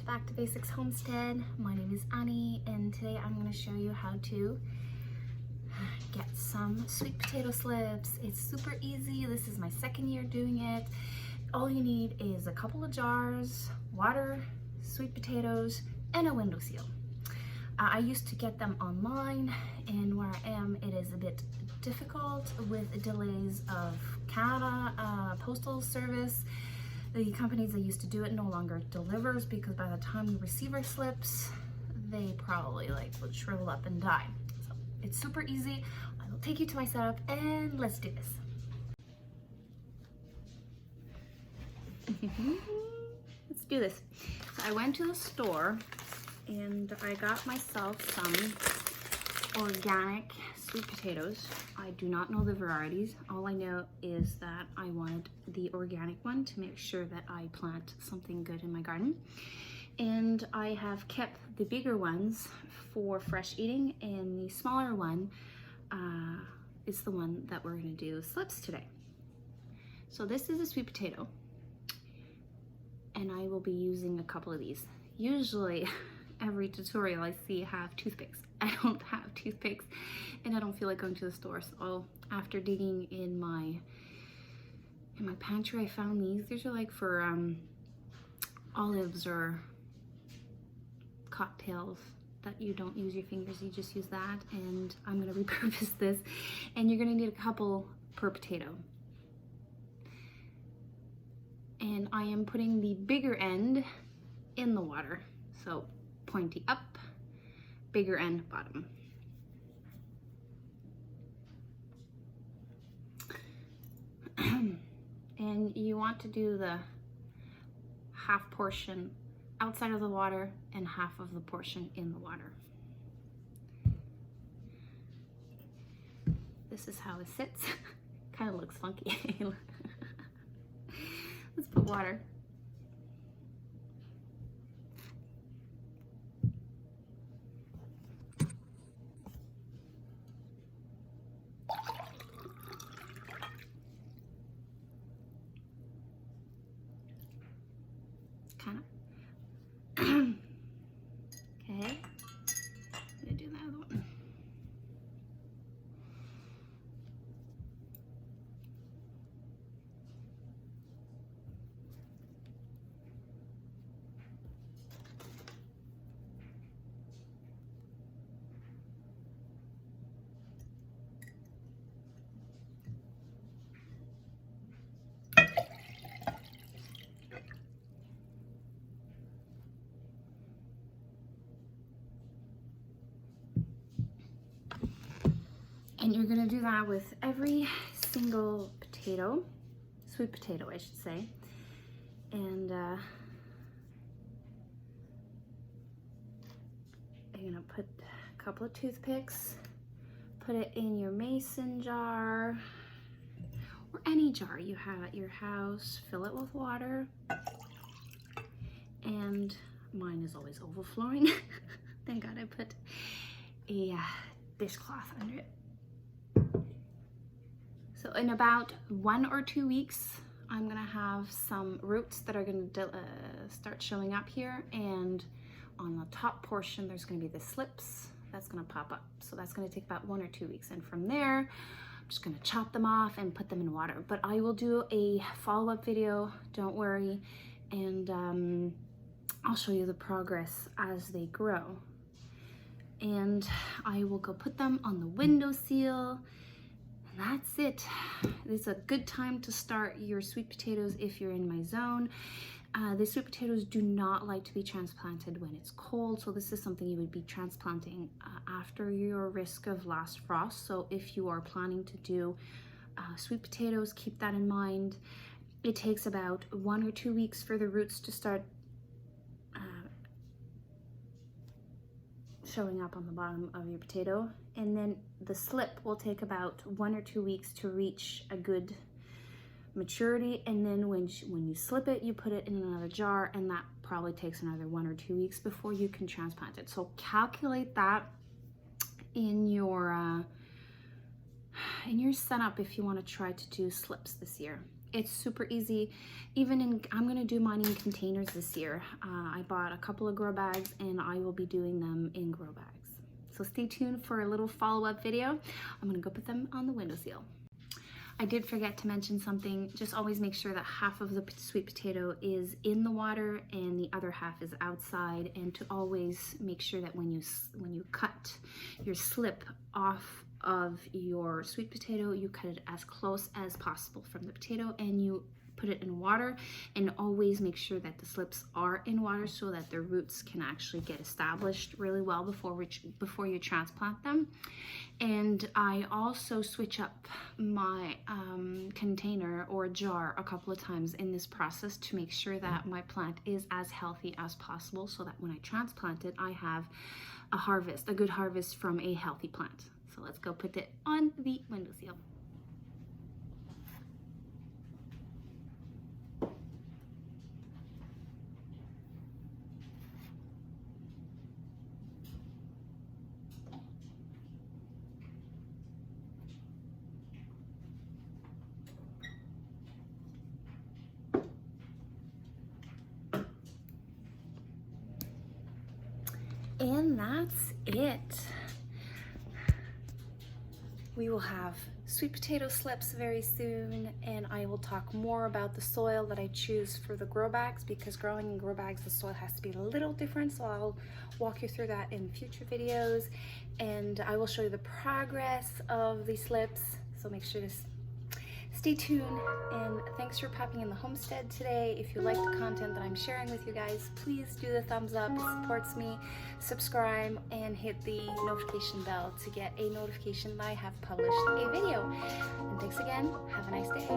back to Basics Homestead. My name is Annie and today I'm going to show you how to get some sweet potato slips. It's super easy. This is my second year doing it. All you need is a couple of jars, water, sweet potatoes, and a windowsill. I used to get them online, and where I am it is a bit difficult with delays of Canada postal service. The companies that used to do it no longer delivers because by the time we receive our slips, they probably would shrivel up and die. So it's super easy. I will take you to my setup and let's do this. Let's do this. So I went to the store and I got myself some organic sweet potatoes. I do not know the varieties. All I know is that I wanted the organic one to make sure that I plant something good in my garden. And I have kept the bigger ones for fresh eating, and the smaller one is the one that we're gonna do slips today. So this is a sweet potato, and I will be using a couple of these. Usually every tutorial I see have toothpicks. I don't have toothpicks and I don't feel like going to the store, so after digging in my pantry I found these. These are like for olives or cocktails that you don't use your fingers, you just use that. And I'm going to repurpose this, and you're going to need a couple per potato. And I am putting the bigger end in the water, so pointy up, bigger end bottom. And you want to do the half portion outside of the water and half of the portion in the water. This is how it sits. Kind of looks funky. Let's put water. Kind of. Okay. I'm gonna do the other one. And you're gonna do that with every single potato, sweet potato I should say. And you're gonna put a couple of toothpicks, put it in your mason jar or any jar you have at your house, fill it with water. And mine is always overflowing. Thank God I put a dishcloth under it. So in about 1 or 2 weeks, I'm gonna have some roots that are gonna start showing up here, and on the top portion there's gonna be the slips that's gonna pop up. So that's gonna take about 1 or 2 weeks, and from there I'm just gonna chop them off and put them in water. But I will do a follow-up video, don't worry, and I'll show you the progress as they grow. And I will go put them on the windowsill. That's it. It's a good time to start your sweet potatoes if you're in my zone. The sweet potatoes do not like to be transplanted when it's cold, so this is something you would be transplanting after your risk of last frost. So if you are planning to do sweet potatoes, keep that in mind. It takes about 1 or 2 weeks for the roots to start showing up on the bottom of your potato, and then the slip will take about 1 or 2 weeks to reach a good maturity. And then when you slip it, you put it in another jar, and that probably takes another 1 or 2 weeks before you can transplant it. So calculate that in your setup if you want to try to do slips this year. It's super easy. I'm gonna do mine in containers this year. I bought a couple of grow bags and I will be doing them in grow bags. So stay tuned for a little follow-up video. I'm gonna go put them on the windowsill. I did forget to mention something. Just always make sure that half of the sweet potato is in the water and the other half is outside, and to always make sure that when you cut your slip off of your sweet potato, you cut it as close as possible from the potato and you put it in water, and always make sure that the slips are in water so that the roots can actually get established really well before you transplant them. And I also switch up my container or jar a couple of times in this process to make sure that my plant is as healthy as possible, so that when I transplant it, I have a good harvest from a healthy plant. So let's go put it on the windowsill. And that's it. We will have sweet potato slips very soon, and I will talk more about the soil that I choose for the grow bags, because growing in grow bags, the soil has to be a little different. So I'll walk you through that in future videos, and I will show you the progress of the slips. So make sure to stay tuned, and thanks for popping in the homestead today. If you like the content that I'm sharing with you guys, please do the thumbs up. It supports me. Subscribe and hit the notification bell to get a notification that I have published a video. And thanks again. Have a nice day.